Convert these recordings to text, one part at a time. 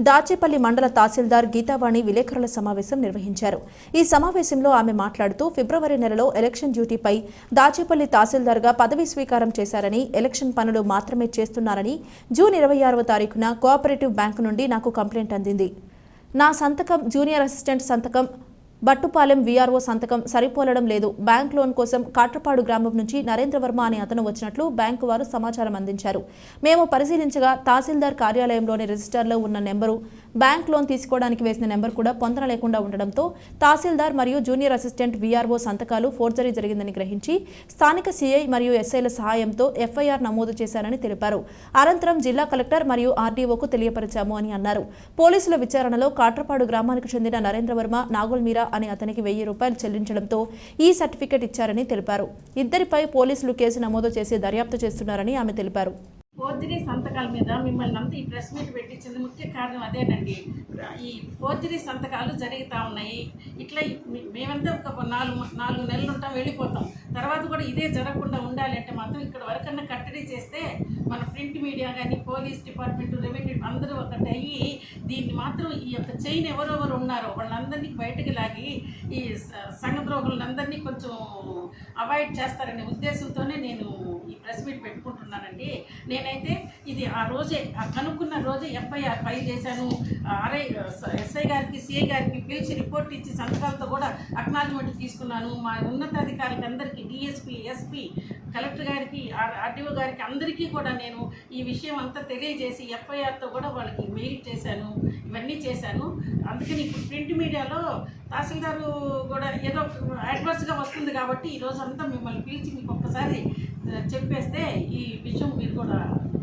దాచేపల్లి మండల తహసీల్దార్ గీతావాణి విలేకరుల సమావేశం నిర్వహించారు. ఈ సమావేశంలో ఆమె మాట్లాడుతూ ఫిబ్రవరి నెలలో ఎలక్షన్ డ్యూటీపై దాచేపల్లి తహసీల్దార్గా పదవీ స్వీకారం చేశారని, ఎలక్షన్ పనులు మాత్రమే చేస్తున్నారని, జూన్ 26వ తారీఖున కోఆపరేటివ్ బ్యాంకు నుండి నాకు కంప్లైంట్ అందింది. నా సంతకం, జూనియర్ అసిస్టెంట్ సంతకం, బట్టుపాలెం వీఆర్ఓ సంతకం సరిపోలడం లేదు. బ్యాంక్ లోన్ కోసం కాట్రపాడు గ్రామం నుంచి నరేంద్రవర్మ అనే అతను వచ్చినట్లు బ్యాంకు వారు సమాచారం అందించారు. మేము పరిశీలించగా తహసీల్దార్ కార్యాలయంలోని రిజిస్టర్లో ఉన్న నెంబరు, బ్యాంక్ లోన్ తీసుకోవడానికి వేసిన నెంబర్ కూడా పొందన లేకుండా ఉండడంతో తహసీల్దార్ మరియు జూనియర్ అసిస్టెంట్ వీఆర్ఓ సంతకాలు ఫోర్జరీ జరిగిందని గ్రహించి స్థానిక సీఐ మరియు ఎస్ఐల సహాయంతో ఎఫ్ఐఆర్ నమోదు చేశారని తెలిపారు. అనంతరం జిల్లా కలెక్టర్ మరియు ఆర్డీఓకు తెలియపరిచాము అని అన్నారు. పోలీసుల విచారణలో కాట్రపాడు గ్రామానికి చెందిన నరేంద్రవర్మ, నాగుల్ మీరా అని అతనికి 1000 రూపాయలు చెల్లించడంతో ఈ సర్టిఫికెట్ ఇచ్చారని తెలిపారు. ఇద్దరిపై పోలీసులు కేసు నమోదు చేసి దర్యాప్తు చేస్తున్నారని ఆమె తెలిపారు. ఫోర్జరీ సంతకాల మీద మిమ్మల్ని అంతా ఈ ప్రెస్ మీట్ పెట్టించింది ముఖ్య కారణం అదేనండి. ఈ ఫోర్జరీ సంతకాలు జరుగుతూ ఉన్నాయి. ఇట్లా మేమంతా ఒక నాలుగు నెలలు ఉంటాం, వెళ్ళిపోతాం. తర్వాత కూడా ఇదే జరగకుండా ఉండాలి అంటే మాత్రం ఇక్కడ వరకన్నా కట్టడి చేస్తే మన ప్రింట్ మీడియా కానీ, పోలీస్ డిపార్ట్మెంట్, రెవెన్యూ అందరూ ఒకటి అయ్యి దీన్ని మాత్రం ఈ యొక్క చైన్ ఎవరెవరు ఉన్నారో వాళ్ళందరినీ బయటకు లాగి ఈ సంఘద్రోగులందరినీ కొంచెం అవాయిడ్ చేస్తారనే ఉద్దేశంతోనే నేను ఈ ప్రెస్ మీట్ పెట్టుకుంటున్నానండి. నేనైతే ఇది ఆ రోజే కనుక్కున్న రోజే ఎఫ్ఐఆర్ ఫైల్ చేశాను. ఎస్ఐ గారికి, సిఐ గారికి పిలిచి రిపోర్ట్ ఇచ్చి సంతకాలతో కూడా అక్నాలజ్మెంట్ తీసుకున్నాను. మా ఉన్నతాధికారులకి అందరికీ, డిఎస్పీ, ఎస్పీ, కలెక్టర్ గారికి, ఆర్డీఓ గారికి అందరికీ కూడా నేను ఈ విషయం అంతా తెలియజేసి ఎఫ్ఐఆర్తో కూడా వాళ్ళకి మెయిల్ చేశాను. ఇవన్నీ చేశాను. అందుకని ఇప్పుడు ప్రింట్ మీడియాలో తహసీల్దారు కూడా ఏదో అడ్వర్స్గా వస్తుంది కాబట్టి ఈరోజు అంతా మిమ్మల్ని పిలిచి మీకు ఒక్కసారి చెప్పేస్తే ఈ విషయం మీరు కూడా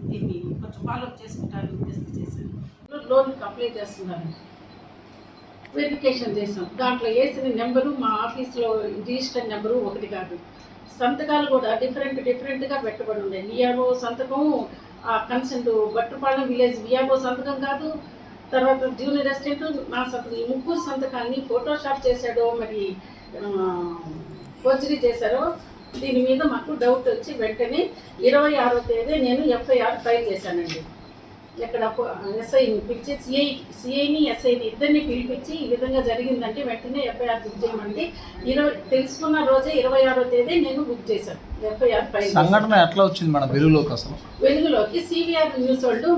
దీన్ని కొంచెం ఫాలోఅప్ చేసుకుంటారని ఉద్దేశం చేశాను. లోన్కి అప్లై చేస్తున్నారు, వెరిఫికేషన్ చేసాం. దాంట్లో వేసిన నెంబరు మా ఆఫీస్లో రిజిస్టర్ నెంబరు ఒకటి కాదు. సంతకాలు కూడా డిఫరెంట్గా పెట్టబడి ఉన్నాయి. విఆర్ఓ సంతకం, కన్సెంట్ బట్టుపాలెం విలేజ్ విఆర్ఓ సంతకం కాదు. తర్వాత జూనియర్ అసిస్టెంట్ నా సంతకం, ఈ ముగ్గురు సంతకాన్ని ఫోటోషాప్ చేశాడో మరి ఫోర్జరీ చేశారో దీని మీద మాకు డౌట్ వచ్చి వెంటనే 26వ తేదీ నేను ఎఫ్ఐఆర్ ఫైల్ చేశానండి. ఇక్కడ ఎస్ఐని పిలిచి సిఐని ఎస్ఐని ఇద్దరిని పిలిపించి ఈ విధంగా జరిగిందంటే వెంటనే ఎఫ్ఐఆర్ బుక్ చేయమండి. తెలుసుకున్న రోజే 26వ తేదీ నేను బుక్ చేశాను ఎఫ్ఐఆర్ ఫైల్. సంఘటన ఎట్లా వచ్చింది మన వెలుగులోకి? అసలు వెలుగులోకి సివిఆర్ న్యూస్ వాళ్ళు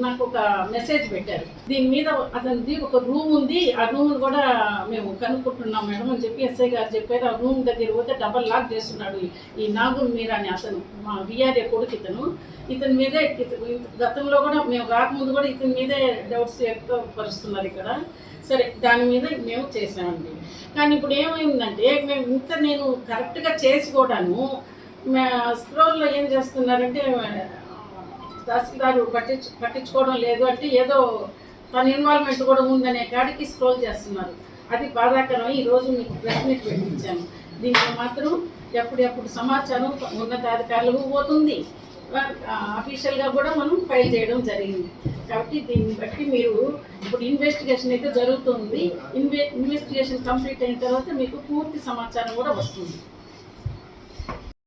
నాకు ఒక మెసేజ్ పెట్టారు. దీని మీద అతనిది ఒక రూమ్ ఉంది, ఆ రూమ్ కూడా మేము కనుక్కుంటున్నాం మేడం అని చెప్పి ఎస్ఐ గారు చెప్పారు. ఆ రూమ్ దగ్గర పోతే డబల్ లాక్ చేస్తున్నాడు ఈ నాగుల్ మీరా అని అతను, మా విఆర్ఏ కొడుకు. ఇతని మీదే గతంలో కూడా మేము రాకముందు కూడా ఇతని మీదే డౌట్స్ వ్యక్తపరుస్తున్నారు ఇక్కడ. సరే, దాని మీద మేము చేసామండి. కానీ ఇప్పుడు ఏమైందంటే నేను కరెక్ట్గా చేసుకోవడాను స్క్రోల్లో ఏం చేస్తున్నారంటే తహసీల్దారు పట్టించుకోవడం లేదు అంటే ఏదో తన ఇన్వాల్వ్మెంట్ కూడా ఉందనే కాడికి స్క్రోల్ చేస్తున్నారు. అది బాధాకరం. ఈరోజు మీకు ప్రెస్ మీట్ పెట్టించాము. దీంట్లో మాత్రం ఎప్పుడెప్పుడు సమాచారం ఉన్నతాధికారులకు పోతుంది, అఫీషియల్గా కూడా మనం ఫైల్ చేయడం జరిగింది. కాబట్టి దీన్ని బట్టి మీరు ఇప్పుడు ఇన్వెస్టిగేషన్ అయితే జరుగుతుంది. ఇన్వెస్టిగేషన్ కంప్లీట్ అయిన తర్వాత మీకు పూర్తి సమాచారం కూడా వస్తుంది.